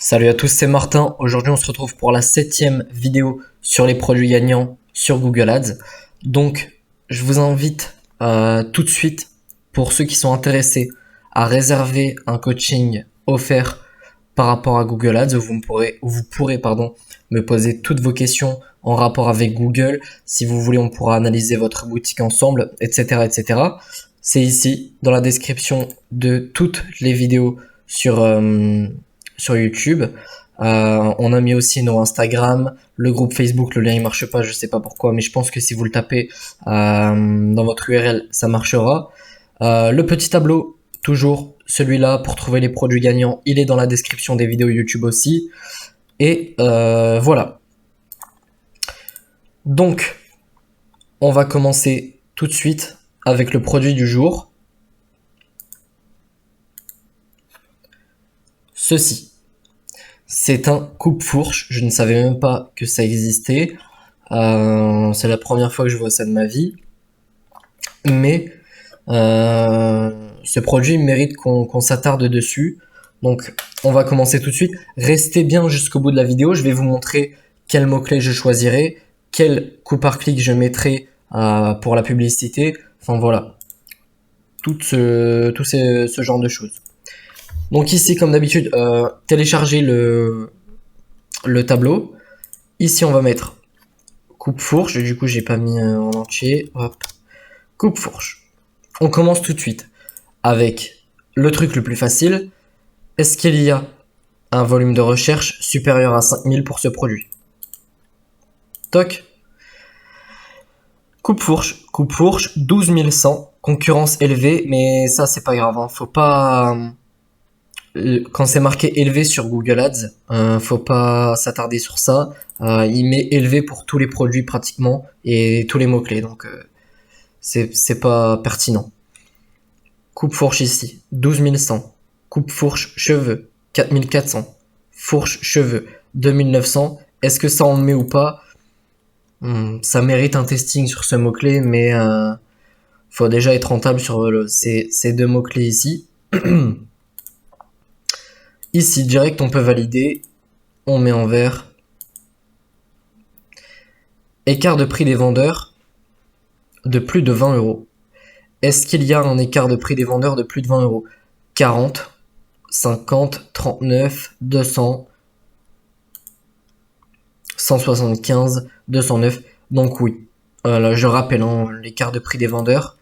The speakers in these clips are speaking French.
Salut à tous, c'est Martin. Aujourd'hui, on se retrouve pour la 7e vidéo sur les produits gagnants sur Google Ads. Donc, je vous invite tout de suite, pour ceux qui sont intéressés, à réserver un coaching offert par rapport à Google Ads où vous pourrez me poser toutes vos questions en rapport avec Google. Si vous voulez, on pourra analyser votre boutique ensemble, etc., etc. C'est ici, dans la description de toutes les vidéos sur YouTube. On a mis aussi nos Instagram, le groupe Facebook, le lien il marche pas, je sais pas pourquoi, mais je pense que si vous le tapez dans votre URL, ça marchera. Le petit tableau, toujours celui-là pour trouver les produits gagnants, il est dans la description des vidéos YouTube aussi. Et voilà. Donc, on va commencer tout de suite avec le produit du jour. Ceci. C'est un coupe-fourche. Je ne savais même pas que ça existait. C'est la première fois que je vois ça de ma vie. Mais ce produit mérite qu'on s'attarde dessus. Donc, on va commencer tout de suite. Restez bien jusqu'au bout de la vidéo. Je vais vous montrer quels mots-clés je choisirai, quel coup par clic je mettrai pour la publicité. Enfin, voilà. Tout ce genre de choses. Donc ici, comme d'habitude, télécharger le tableau. Ici, on va mettre coupe-fourche. Du coup, j'ai pas mis en entier. Hop. Coupe-fourche. On commence tout de suite avec le truc le plus facile. Est-ce qu'il y a un volume de recherche supérieur à 5000 pour ce produit? Toc. Coupe-fourche. Coupe-fourche, 12 100. Concurrence élevée, mais ça, c'est pas grave. Hein. Faut pas... quand c'est marqué élevé sur Google Ads, faut pas s'attarder sur ça. Il met élevé pour tous les produits pratiquement et tous les mots-clés, donc c'est pas pertinent. Coupe-fourche ici, 12 100. Coupe-fourche cheveux, 4400. Fourche cheveux, 2900. Est-ce que ça en met ou pas? Ça mérite un testing sur ce mot-clé, mais faut déjà être rentable sur ces deux mots-clés ici. Ici, direct, on peut valider. On met en vert. Écart de prix des vendeurs de plus de 20 euros. Est-ce qu'il y a un écart de prix des vendeurs de plus de 20 euros? 40, 50, 39, 200, 175, 209. Donc oui, là, je rappelle, hein, l'écart de prix des vendeurs,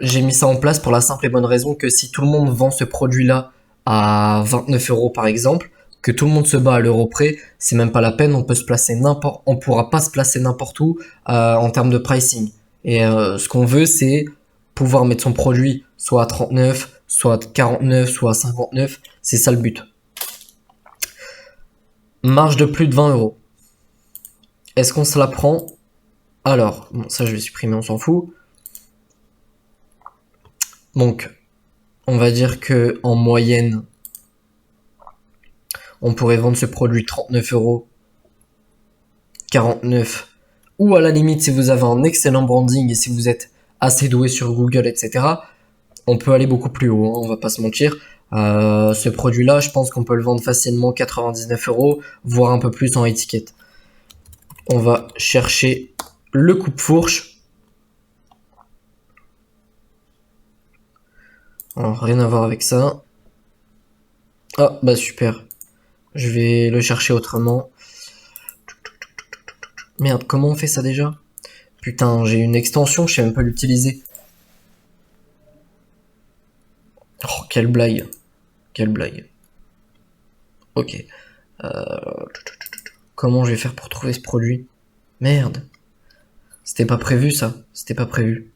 j'ai mis ça en place pour la simple et bonne raison que si tout le monde vend ce produit-là à 29 euros par exemple, que tout le monde se bat à l'euro près, c'est même pas la peine, on pourra pas se placer n'importe où en termes de pricing. Et ce qu'on veut, c'est pouvoir mettre son produit soit à 39, soit à 49, soit à 59. C'est ça le but. Marge de plus de 20 euros. Est-ce qu'on se la prend? Alors, bon, ça je vais supprimer, on s'en fout. Donc, on va dire que en moyenne, on pourrait vendre ce produit 39 euros, 49, ou à la limite, si vous avez un excellent branding et si vous êtes assez doué sur Google, etc., on peut aller beaucoup plus haut, hein, on va pas se mentir. Ce produit-là, je pense qu'on peut le vendre facilement 99 euros, voire un peu plus en étiquette. On va chercher le coupe-fourche. Alors, rien à voir avec ça. Ah, bah super. Je vais le chercher autrement. Merde, comment on fait ça déjà? Putain, j'ai une extension, je sais même pas l'utiliser. Oh, quelle blague. Quelle blague. Ok. Comment je vais faire pour trouver ce produit? Merde. C'était pas prévu ça. C'était pas prévu.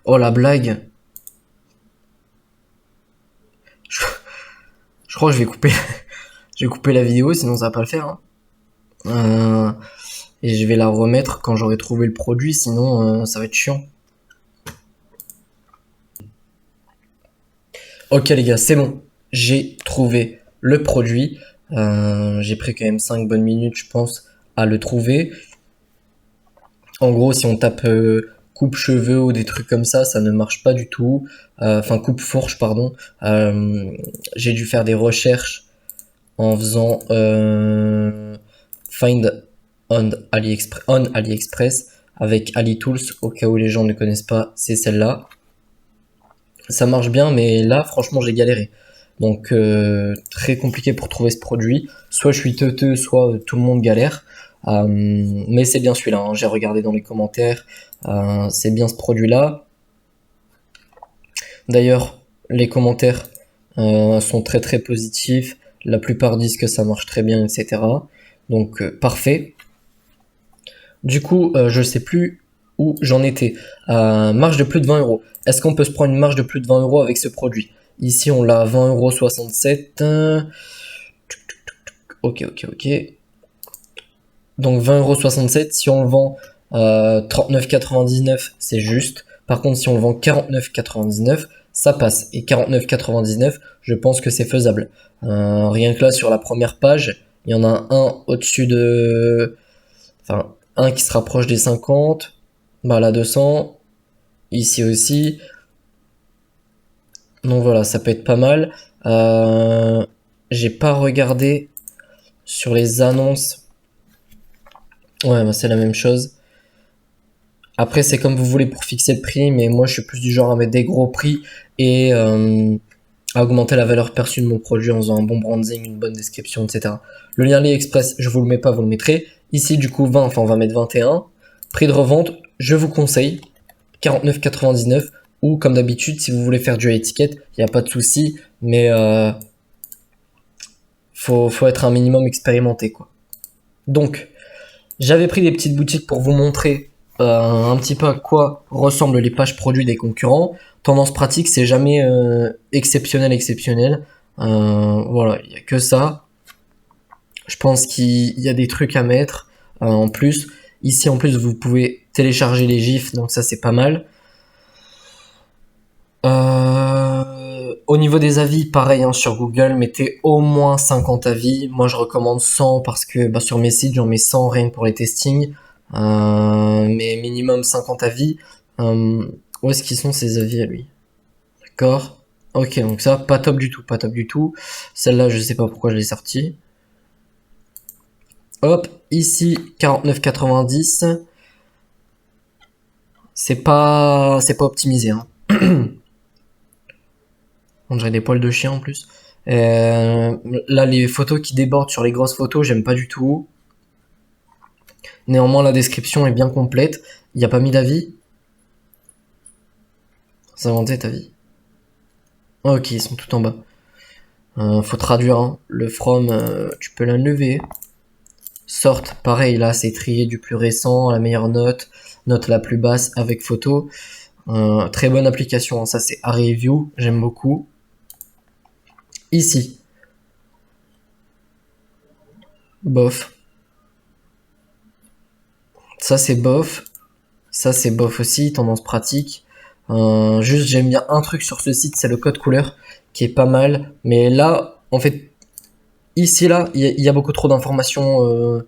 Oh la blague. Je crois que je vais couper. Je vais couper la vidéo, sinon ça va pas le faire. Hein. Et je vais la remettre quand j'aurai trouvé le produit, sinon ça va être chiant. Ok les gars, c'est bon. J'ai trouvé le produit. J'ai pris quand même 5 bonnes minutes, je pense, à le trouver. En gros, si on tape coupe-cheveux ou des trucs comme ça ne marche pas du tout. Enfin, coupe-fourche, pardon. J'ai dû faire des recherches en faisant Find on AliExpress avec AliTools, au cas où les gens ne connaissent pas, c'est celle-là. Ça marche bien, mais là, franchement, j'ai galéré. Donc, très compliqué pour trouver ce produit. Soit je suis teuteux, soit tout le monde galère. Mais c'est bien celui-là, hein. J'ai regardé dans les commentaires. C'est bien ce produit-là. D'ailleurs, les commentaires sont très très positifs. La plupart disent que ça marche très bien, etc. Donc, parfait. Du coup, je sais plus où j'en étais. Marge de plus de 20 euros. Est-ce qu'on peut se prendre une marge de plus de 20 euros avec ce produit? Ici, on l'a à 20,67 €. Ok. Donc 20,67 €. Si on le vend 39,99, c'est juste. Par contre, si on le vend 49,99, ça passe. Et 49,99, je pense que c'est faisable. Rien que là, sur la première page, il y en a un au-dessus de... Enfin, un qui se rapproche des 50. Bah là, 200. Ici aussi. Donc voilà, ça peut être pas mal. J'ai pas regardé sur les annonces. Ouais, bah c'est la même chose. Après, c'est comme vous voulez pour fixer le prix, mais moi je suis plus du genre à mettre des gros prix et à augmenter la valeur perçue de mon produit en faisant un bon branding, une bonne description, etc. Le lien AliExpress, je vous le mets pas, vous le mettrez. Ici, du coup, 20, enfin on va mettre 21. Prix de revente, je vous conseille 49,99 €. Ou comme d'habitude, si vous voulez faire du à étiquette, il n'y a pas de souci, mais faut être un minimum expérimenté, quoi. Donc, j'avais pris des petites boutiques pour vous montrer un petit peu à quoi ressemblent les pages produits des concurrents. Tendance pratique, c'est jamais exceptionnel. Voilà, il n'y a que ça. Je pense qu'il y a des trucs à mettre en plus. Ici, en plus, vous pouvez télécharger les gifs, donc ça, c'est pas mal. Au niveau des avis, pareil, hein, sur Google, mettez au moins 50 avis. Moi, je recommande 100 parce que bah, sur mes sites, j'en mets 100 rien que pour les testings. Mais minimum 50 avis. Où est-ce qu'ils sont ces avis à lui? D'accord. Ok, donc ça, pas top du tout. Celle-là, je sais pas pourquoi je l'ai sortie. Hop, ici, 49,90. C'est pas optimisé, hein. On dirait des poils de chien en plus. Là, les photos qui débordent sur les grosses photos, j'aime pas du tout. Néanmoins, la description est bien complète. Il n'y a pas mis d'avis. Ça inventé ta vie. Ok, ils sont tout en bas. Faut traduire, hein. Le from, tu peux l'enlever. Sort, pareil, là, c'est trié du plus récent, la meilleure note, note la plus basse avec photo. Très bonne application, hein. Ça c'est A-Review, j'aime beaucoup. Ici, bof. Ça c'est bof. Ça c'est bof aussi, tendance pratique. Juste j'aime bien un truc sur ce site, c'est le code couleur qui est pas mal. Mais là, en fait, ici là, il y a beaucoup trop d'informations.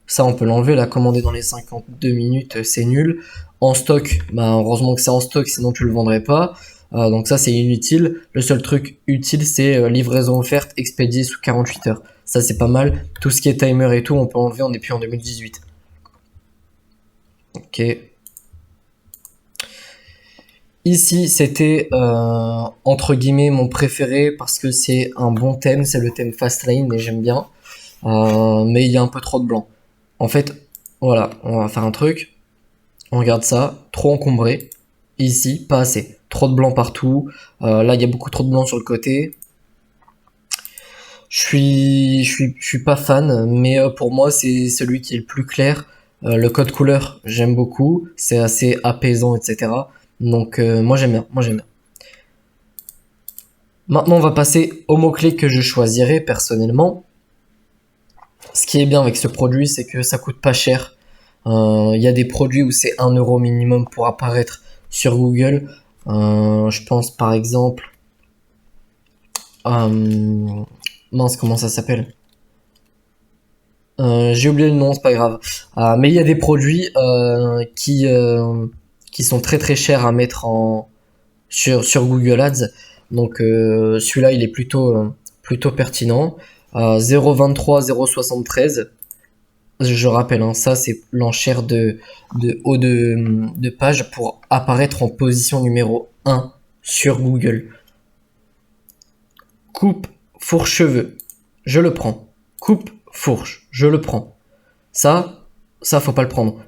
Ça on peut l'enlever, la commander dans les 52 minutes, c'est nul. En stock, bah heureusement que c'est en stock, sinon tu le vendrais pas. Donc ça c'est inutile. Le seul truc utile c'est livraison offerte expédiée sous 48 heures. Ça c'est pas mal. Tout ce qui est timer et tout, on peut enlever, on n'est plus en 2018. Ok. Ici, c'était entre guillemets mon préféré parce que c'est un bon thème, c'est le thème Fastlane et j'aime bien. Mais il y a un peu trop de blanc. En fait, voilà, on va faire un truc. On regarde ça, trop encombré. Ici, pas assez. Trop de blanc partout. Là, il y a beaucoup trop de blanc sur le côté. Je suis pas fan, mais pour moi, c'est celui qui est le plus clair. Le code couleur, j'aime beaucoup. C'est assez apaisant, etc. Donc, moi, j'aime bien. Maintenant, on va passer aux mots-clés que je choisirais personnellement. Ce qui est bien avec ce produit, c'est que ça coûte pas cher. Il y a des produits où c'est 1 € minimum pour apparaître sur Google. Je pense par exemple... mince, comment ça s'appelle? J'ai oublié le nom, c'est pas grave. Mais il y a des produits qui sont très très chers à mettre sur Google Ads. Donc celui-là, il est plutôt pertinent. 0,23, 0,73. Je rappelle, hein, ça c'est l'enchère de haut de page pour apparaître en position numéro 1 sur Google. Coupe fourche cheveux, je le prends. Coupe fourche, je le prends. Ça faut pas le prendre.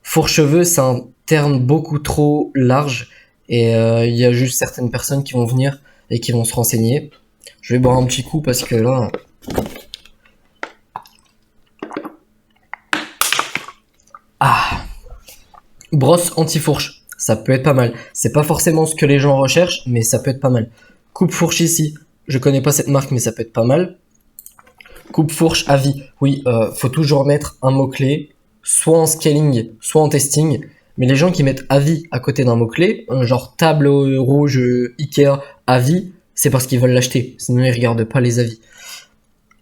Fourche cheveux, c'est un terme beaucoup trop large et il y a juste certaines personnes qui vont venir et qui vont se renseigner. Je vais boire un petit coup parce que là... Brosse anti-fourche, ça peut être pas mal. C'est pas forcément ce que les gens recherchent, mais ça peut être pas mal. Coupe-fourche ici, je connais pas cette marque, mais ça peut être pas mal. Coupe-fourche à vie, oui, faut toujours mettre un mot-clé, soit en scaling, soit en testing. Mais les gens qui mettent avis à côté d'un mot-clé, genre table rouge Ikea avis, c'est parce qu'ils veulent l'acheter. Sinon, ils regardent pas les avis.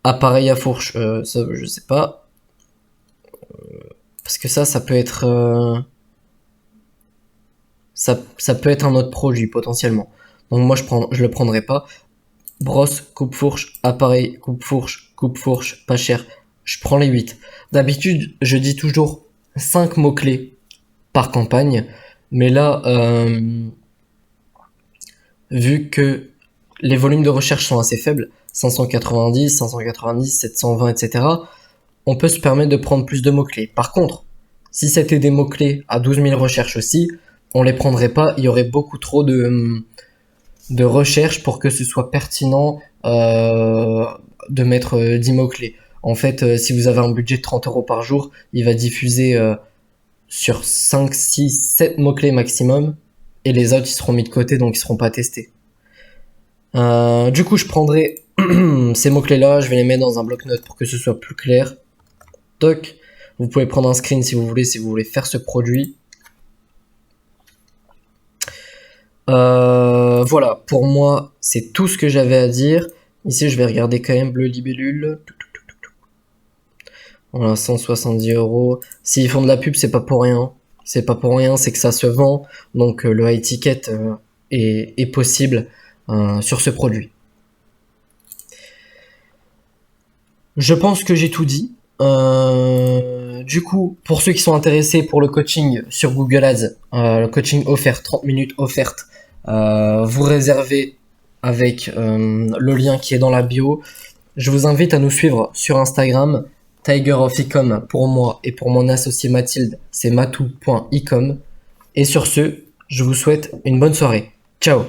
Appareil à fourche, ça, je sais pas. Parce que ça peut être... ça peut être un autre produit potentiellement. Donc moi je le prendrai pas. Brosse, coupe-fourche, appareil, coupe-fourche, pas cher. Je prends les 8. D'habitude, je dis toujours 5 mots-clés par campagne. Mais là, vu que les volumes de recherche sont assez faibles, 590, 720, etc., on peut se permettre de prendre plus de mots-clés. Par contre, si c'était des mots-clés à 12 000 recherches aussi, on les prendrait pas, il y aurait beaucoup trop de recherches pour que ce soit pertinent de mettre 10 mots-clés. En fait, si vous avez un budget de 30 € par jour, il va diffuser sur 5, 6, 7 mots-clés maximum, et les autres ils seront mis de côté, donc ils seront pas testés. Du coup, je prendrai ces mots-clés là, je vais les mettre dans un bloc-notes pour que ce soit plus clair. Toc. Vous pouvez prendre un screen si vous voulez faire ce produit. Voilà, pour moi, c'est tout ce que j'avais à dire. Ici, je vais regarder quand même Bleu Libellule. Voilà, 170 €. S'ils font de la pub, c'est pas pour rien. C'est pas pour rien, c'est que ça se vend. Donc, le high ticket est possible sur ce produit. Je pense que j'ai tout dit. Du coup, pour ceux qui sont intéressés pour le coaching sur Google Ads, le coaching offert, 30 minutes offerte, vous réservez avec le lien qui est dans la bio. Je vous invite à nous suivre sur Instagram, Tiger of Ecom pour moi et pour mon associé Mathilde, c'est matou.ecom. Et sur ce, je vous souhaite une bonne soirée. Ciao!